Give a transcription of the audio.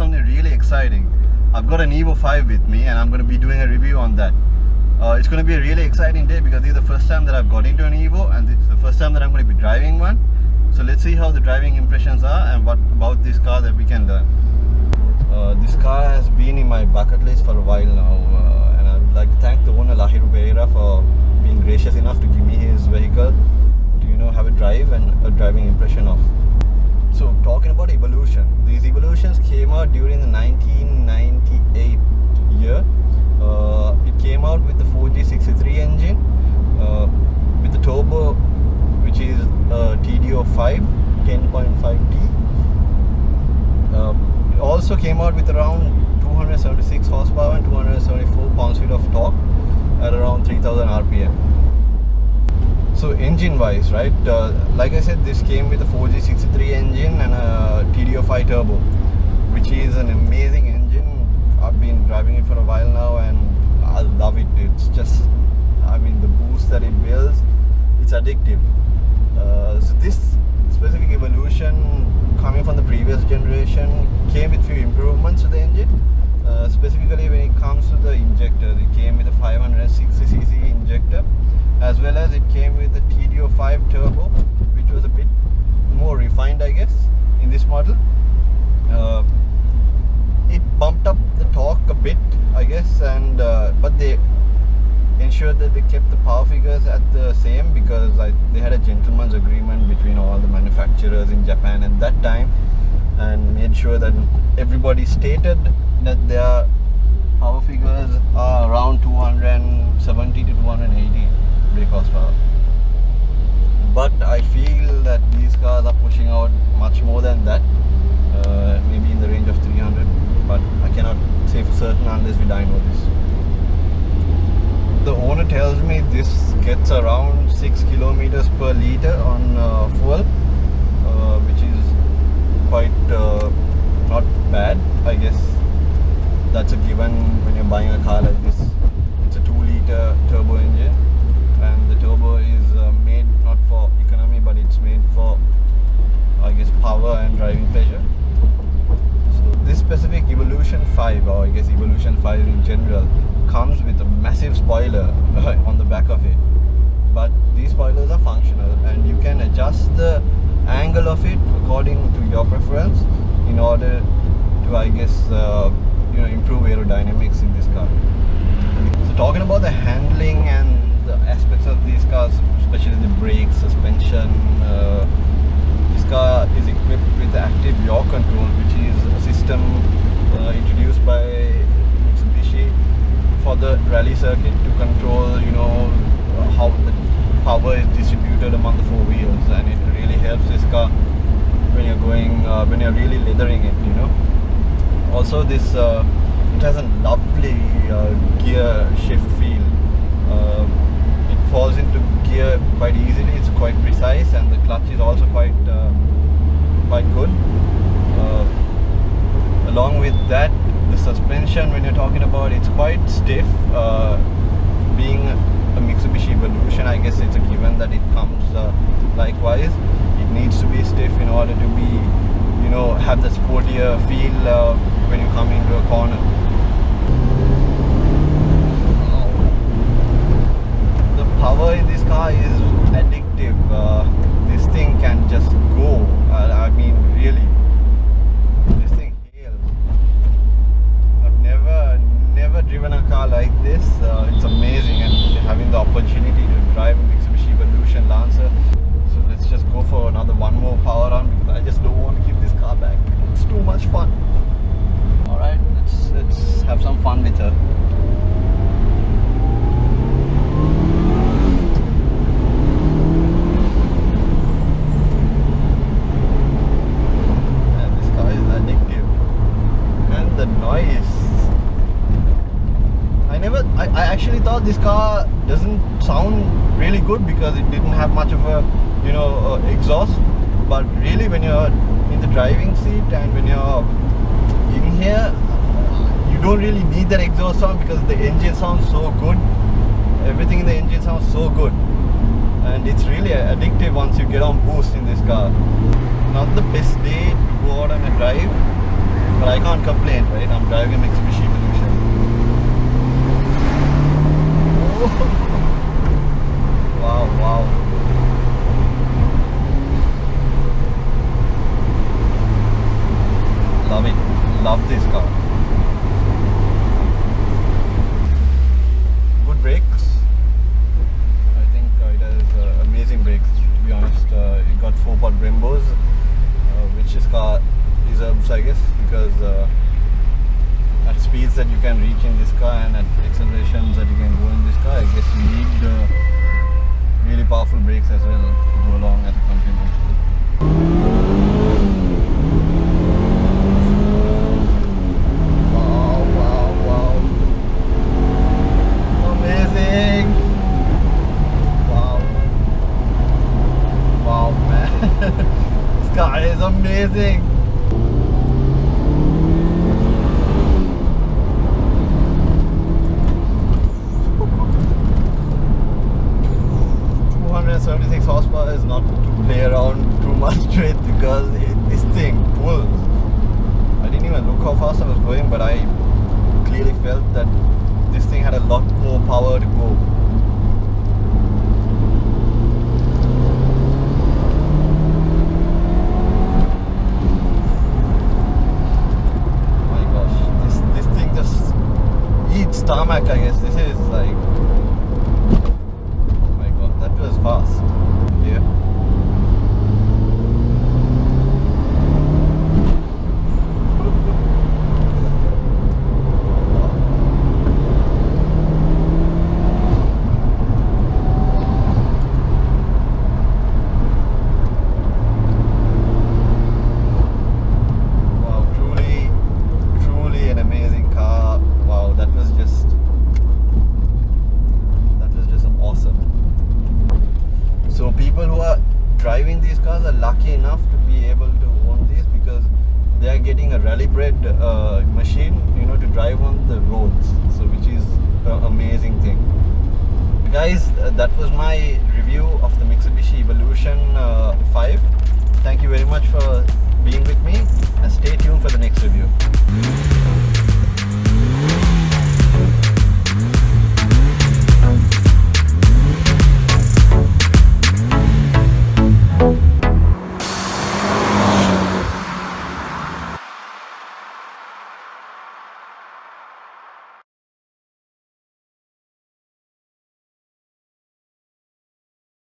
something really exciting. I've got an Evo 5 with me and I'm going to be doing a review on that. It's going to be a really exciting day because this is the first time that I've got into an Evo and this is the first time that I'm going to be driving one. So let's see how the driving impressions are and what about this car that we can learn. This car has been in my bucket list for a while now, and I would like to thank the owner Lahiru Perera for being gracious enough to give me his vehicle to have a drive and a driving impression of. So talking about evolution, these evolutions came out during the 1998 year. It came out with the 4G63 engine with the turbo, which is TDO5 10.5T. It also came out with around 276 horsepower and 274 pounds-feet of torque at around 3000 RPM. So engine wise, right, like I said, this came with a 4G63 engine and a TDO5 turbo, which is an amazing engine. I've been driving it for a while now and I love it. It's just, I mean, the boost that it builds, it's addictive. So this specific evolution coming from the previous generation came with few improvements to the engine. Specifically when it comes to the injector, it came with a 560cc injector, as well as it came with the TDO5 turbo, which was a bit more refined, I guess, in this model. It bumped up the torque a bit, I guess, and but they ensured that they kept the power figures at the same because they had a gentleman's agreement between all the manufacturers in Japan at that time, and made sure that everybody stated that their power figures are around 270 to 280 brake horsepower. But I feel that these cars are pushing out much more than that, maybe in the range of 300, but I cannot say for certain unless we dyno this. The owner tells me this gets around 6 kilometers per liter on fuel, which is quite not bad, I guess. That's a given when you're buying a car like this. It's a 2-liter turbo engine, and the turbo is made not for economy, but it's made for, I guess, power and driving pleasure. So this specific Evolution 5, or I guess Evolution 5 in general, comes with a massive spoiler on the back of it. But these spoilers are functional and you can adjust the angle of it according to your preference in order to, I guess, improve aerodynamics in this car. So talking about the handling and the aspects of these cars, especially the brakes, suspension, this car is equipped with active yaw control, which is a system introduced by Mitsubishi for the rally circuit to control, how the power is distributed among the four wheels, and it really helps this car when you're going, when you're really leathering it, Also, this it has a lovely gear shift feel. It falls into gear quite easily. It's quite precise, and the clutch is also quite good. Along with that, the suspension, when you're talking about, it's quite stiff. Being a Mitsubishi Evolution, I guess it's a given that it comes likewise. It needs to be stiff in order to be, have the sportier feel when you come into a corner. The power in this car is addictive. This thing can just go. I mean, really. This thing hails. I've never driven a car like this. It's amazing, and having the opportunity to drive a Mitsubishi Evolution Lancer. So let's just go for one more power run because I just don't want to keep this car back. It's too much fun. Alright, let's have some fun with her. Yeah, this car is addictive. And the noise. I actually thought this car doesn't sound really good because it didn't have much of a exhaust, but really when you're in the driving seat and when you're in here, you don't really need that exhaust sound because the engine sounds so good. Everything in the engine sounds so good, and it's really addictive once you get on boost in this car. Not the best day to go out on a drive, But I can't complain, right? I'm driving a Mitsubishi Evolution. Wow, wow. Love it. Love this car. Good brakes. I think it has amazing brakes, to be honest. It got 4-pot Brembos, which this car deserves, I guess, because at speeds that you can reach in this car and at accelerations that you can go in this car, I guess you need really powerful brakes as well to go along as a complement. Wow, wow, wow. Amazing. Wow. Wow, man. This car is amazing. Horsepower is not to play around too much with, because this thing pulls. I didn't even look how fast I was going, but I clearly felt that this thing had a lot more power to go. My gosh, this thing just eats tarmac, I guess. This is like, that was fast. Yeah. Wow, truly an amazing car. Wow, that was just awesome. So people who are driving these cars are lucky enough to be able to own these, because they are getting a rally-bred machine, to drive on the roads. So which is an amazing thing. Guys, that was my review of the Mitsubishi Evolution 5. Thank you very much for being with me, and stay tuned for the next review.